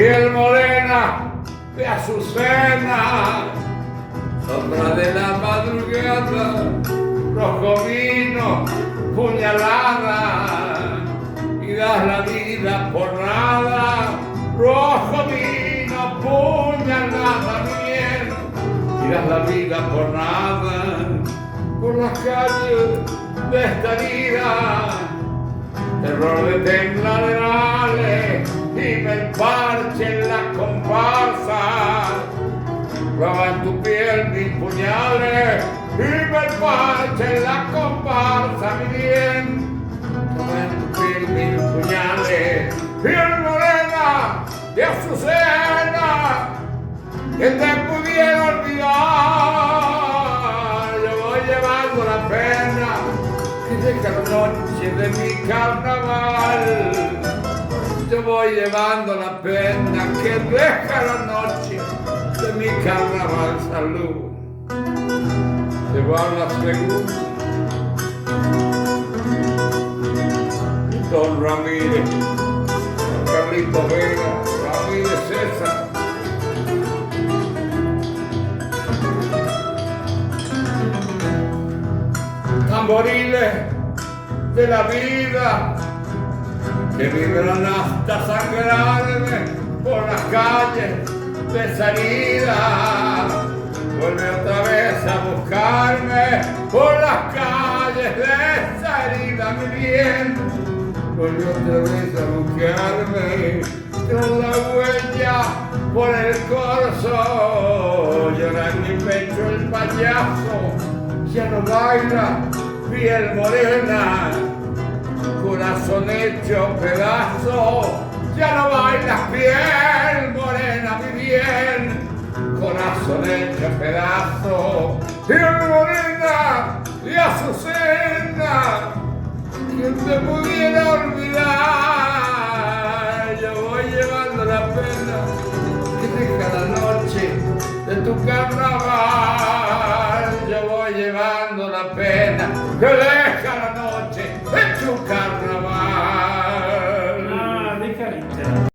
piel morena de azucena, sombra de la madrugada, rojo vino, puñalada, y das la vida por nada, rojo vino, puñalada, bien, y das la vida por nada, por las calles de esta vida, terror de tembladerales, dime el parche en la comparsa, clava en tu piel mis puñales, dime el parche en la comparsa, mi bien, clava en tu piel mis puñales, piel morena de azucena, que te pudiera olvidar, yo voy llevando la pena que deja la noche de mi carnaval. Yo voy llevando la pena que deja la noche de mi carnaval. Salud. Se va la segunda. Don Ramírez, Carlito Vega, Ramírez César. Tamboriles de la vida que vibran hasta sangrarme por las calles de salida. Vuelve otra vez a buscarme por las calles de salida, mi bien. Vuelve otra vez a buscarme tras la huella por el corso. Llora en mi pecho el payaso, ya no baila, piel morena, corazón hecho pedazo, ya no bailas, piel morena, mi bien, corazón hecho pedazo, piel morena y azucena, quien te pudiera olvidar, yo voy llevando la pena que deja la noche de tu carnaval, yo voy llevando la pena que deja